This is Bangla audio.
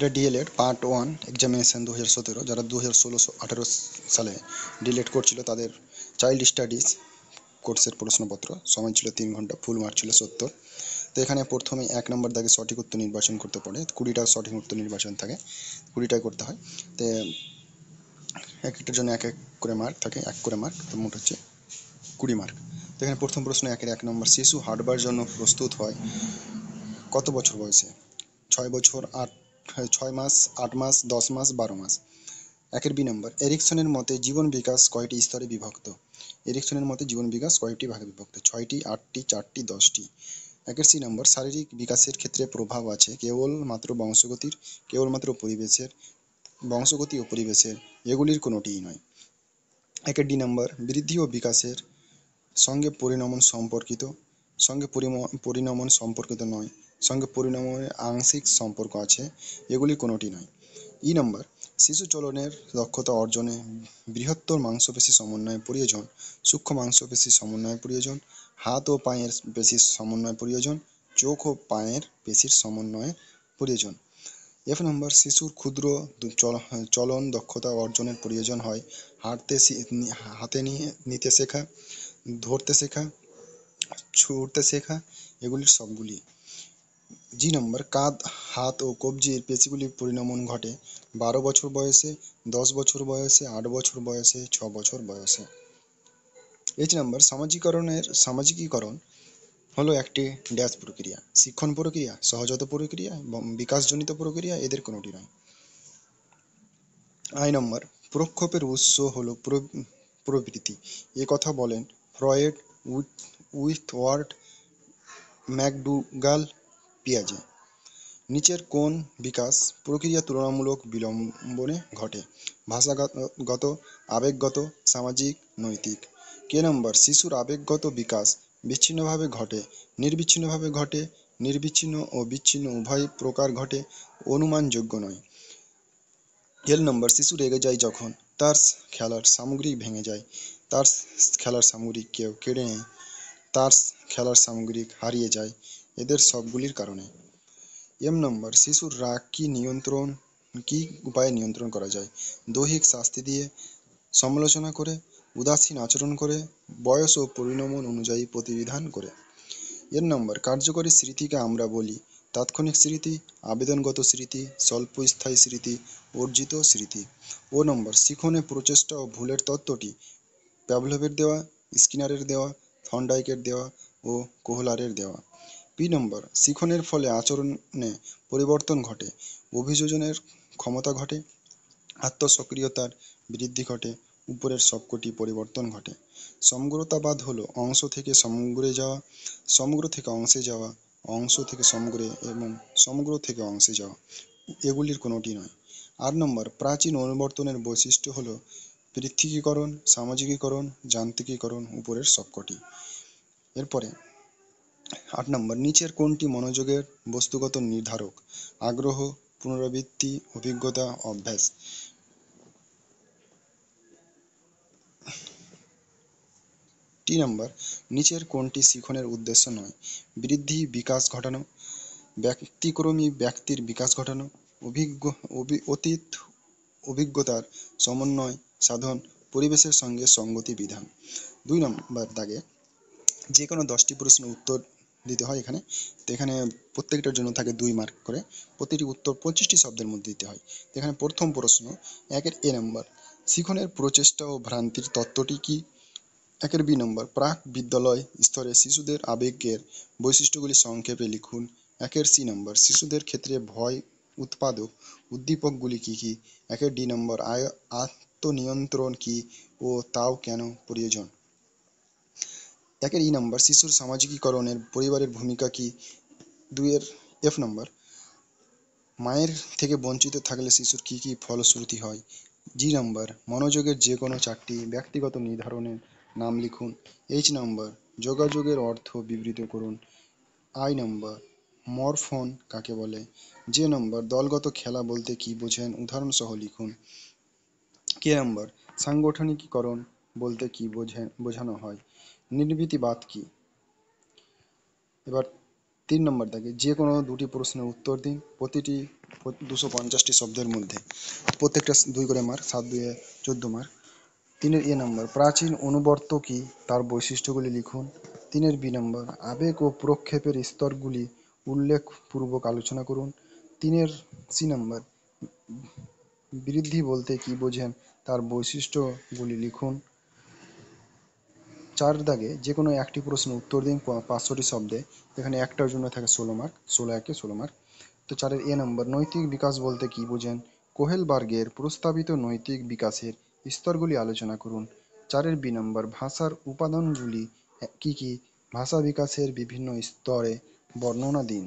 এটা ডিএলএড পার্ট 1 এক্সামিনেশন 2017, যারা 2016-18 সালে ডিএলএড করছিল তাদের চাইল্ড স্টাডিজ কোর্সের প্রশ্নপত্র। সময় ছিল 3 ঘন্টা, ফুল মার্ক ছিল 70। তো এখানে প্রথমেই 1 নম্বর দাগে সঠিক উত্তর নির্বাচন করতে পারে। 20টা সঠিক উত্তর নির্বাচন থাকে, 20টাই করতে হয়। তো এক একটার জন্য এক এক করে মার্ক থাকে, 1 করে মার্ক, তো মোট হচ্ছে 20 মার্ক। তো এখানে প্রথম প্রশ্ন 1 নম্বর, শিশু হাঁটবার জন্য প্রস্তুত হয় কত বছর বয়সে? 6 বছর, 6 মাস, 8 মাস, 10 মাস, 12 মাস। 1 নম্বর, এরিকসনের মতে জীবন বিকাশ কয়টি স্তরে বিভক্ত? এরিকসনের মতে জীবন বিকাশ কয়টি ভাগে বিভক্ত? 6টি, 8টি, 4টি, 10টি। 1 নম্বর, শারীরিক বিকাশের ক্ষেত্রে প্রভাব আছে কেবলমাত্র বংশগতির, কেবলমাত্র পরিবেশের, বংশগতি ও পরিবেশের, এগুলির কোনোটিই নয়। 1 নম্বর, বৃদ্ধি ও বিকাশের সঙ্গে পরিণমন সম্পর্কিত, সঙ্গে পরিণমন সম্পর্কিত নয়, সঙ্গে পরিণমনের আংশিক সম্পর্ক আছে, এগুলি কোনোটি নয়। নম্বর, শিশু চলনের দক্ষতা অর্জনে বৃহত্তর মাংসপেশি সমন্বয় প্রয়োজন, সূক্ষ্ম মাংসপেশি সমন্বয় প্রয়োজন, হাত ও পায়ের পেশির সমন্বয় প্রয়োজন, চোখ ও পায়ের পেশির সমন্বয় প্রয়োজন। নম্বর, শিশুর ক্ষুদ্র চলন দক্ষতা অর্জনের প্রয়োজন হয় হাতে নিতে শেখা, ধরতে শেখা, ছুঁড়তে শেখা, এগুলির সবগুলি। নম্বর, কাঁধ, হাত ও কবজির পেশিগুলির পরিণমন ঘটে 12 বছর বয়সে, 10 বছর বয়সে, 8 বছর বয়সে, 6 বছর বয়সে। নম্বর, সামাজিকীকরণ হলো একটি ড্যাশ প্রক্রিয়া, শিক্ষণ প্রক্রিয়া, সহজাত প্রক্রিয়া এবং বিকাশজনিত প্রক্রিয়া, এদের কোনোটি নয়। নম্বর, প্রক্ষোভের উৎস হলো প্রবৃত্তি, এ কথা বলেন ফ্রয়েড, উইথওয়ার্ড, ম্যাকডুগাল, পিয়াজে। নিচের কোন বিকাশ প্রক্রিয়া তুলনামূলক বিলম্বনে ঘটে? ভাষাগত, আবেগগত, সামাজিক, নৈতিক। নম্বর, শিশুর আবেগগত বিকাশ বিচ্ছিন্নভাবে ঘটে, নির্বিচ্ছিন্নভাবে ঘটে, নির্বিচ্ছিন্ন ও বিচ্ছিন্ন উভয় প্রকার ঘটে, অনুমানযোগ্য নয়। নম্বর, শিশু রেগে যায় যখন তার খেলার সামগ্রী ভেঙে যায়, তার খেলার সামগ্রী কেউ কেড়ে নেয়, তার খেলার সামগ্রী হারিয়ে যায়, এদের সবগুলির কারণে। নম্বর, শিশুর রাগ কি উপায়ে নিয়ন্ত্রণ করা যায়? দৈহিক শাস্তি দিয়ে, সমালোচনা করে, উদাসীন আচরণ করে, বয়স ও পরিণমন অনুযায়ী প্রতিবিধান করে। নম্বর, কার্যকরী স্মৃতিকে আমরা বলি তাৎক্ষণিক স্মৃতি, আবেদনগত স্মৃতি, স্বল্পস্থায়ী স্মৃতি, অর্জিত স্মৃতি। নম্বর, শিখনে প্রচেষ্টা ও ভুলের তত্ত্বটি প্যাভলভের দেওয়া, স্কিনারের দেওয়া, থর্নডাইকের দেওয়া ও কোহলারের দেওয়া। নম্বর, শিখনের ফলে আচরণে পরিবর্তন ঘটে, অভিযোজনের ক্ষমতা ঘটে, আত্মসক্রিয়তার বৃদ্ধি ঘটে, উপরের সবকটি পরিবর্তন ঘটে। সমগ্রতাবাদ হলো অংশ থেকে সমগ্রে যাওয়া, সমগ্র থেকে অংশে যাওয়া, অংশ থেকে সমগ্রে এবং সমগ্র থেকে অংশে যাওয়া, এগুলির কোনোটি নয়। নম্বর, প্রাচীন অনুবর্তনের বৈশিষ্ট্য হলো পৃথকীকরণ, সামাজিকীকরণ, যান্ত্রিকীকরণ, উপরের সবকটি। এরপরে 8 নম্বর, নিচের কোনটি মনোযোগের বস্তুগত নির্ধারক? আগ্রহ, পুনরাবৃত্তি, অভিজ্ঞতা, অভ্যাস। নম্বর, নিচের কোনটি শিখনের উদ্দেশ্য নয়? বৃদ্ধি, বিকাশ ঘটানো, ব্যতিক্রমী ব্যক্তির বিকাশ ঘটানো, অতীত অভিজ্ঞতার সমন্বয় সাধন, পরিবেশের সঙ্গে সঙ্গতি বিধান। 2 নম্বর দাগে যে কোনো 10টি প্রশ্ন উত্তর দিতে হয় এখানে। তো এখানে প্রত্যেকটার জন্য থাকে 2 মার্ক করে, প্রতিটি উত্তর 25টি শব্দের মধ্যে দিতে হয়। তো এখানে প্রথম প্রশ্ন 1 নম্বর, শিখনের প্রচেষ্টা ও ভ্রান্তির তত্ত্বটি কি? 1 নম্বর, প্রাক বিদ্যালয় স্তরে শিশুদের আবেগের বৈশিষ্ট্যগুলি সংক্ষেপে লিখুন। 1 নম্বর, শিশুদের ক্ষেত্রে ভয় উৎপাদক উদ্দীপকগুলি কি কি? 1 নম্বর, আত্মনিয়ন্ত্রণ কি ও তাও কেন প্রয়োজন? 1 নম্বর, শিশুর সামাজিকীকরণের পরিবারের ভূমিকা কি? 2 নম্বর, মায়ের থেকে বঞ্চিত থাকলে শিশুর কি কি ফলশ্রুতি হয়? নম্বর, মনোযোগের যে কোনো 4টি ব্যক্তিগত নির্ধারণের নাম লিখুন। নম্বর, যোগাযোগের অর্থ বিবৃত করুন। নম্বর, মরফোন কাকে বলে? নম্বর, দলগত খেলা বলতে কি বোঝেন? উদাহরণ সহ লিখুন। নম্বর, সাংগঠনিকীকরণ বলতে কি বোঝানো হয়? নির্বৃত্তিবাদ কি? এবার 3 নম্বর দাগে যে কোনো 2টি প্রশ্নের উত্তর দিন, প্রতিটি 250টি শব্দের মধ্যে। প্রত্যেকটা 2 করে মার্ক, 7 2 14 মার্ক। 3-এর এ নাম্বার, প্রাচীন অনুবর্ত কি, তার বৈশিষ্ট্যগুলি লিখুন। 3-এর বি নাম্বার, আবেগ ও প্রক্ষেপের স্তরগুলি উল্লেখপূর্বক আলোচনা করুন। 3-এর সি নাম্বার, বৃদ্ধি বলতে কি বোঝেন, তার বৈশিষ্ট্যগুলি লিখুন। 4 দাগে যে কোনো একটি প্রশ্নের উত্তর দিন 500টি শব্দে। এখানে একটার জন্য থাকে 16 মার্ক, 16 মার্ক। তো 4-এর এ নাম্বার, নৈতিক বিকাশ বলতে কি বোঝেন, কোহেলবার্গের প্রস্তাবিত নৈতিক বিকাশের স্তরগুলি আলোচনা করুন। 4-এর বি নাম্বার, ভাষার উপাদানগুলি কি কি, ভাষা বিকাশের বিভিন্ন স্তরে বর্ণনা দিন।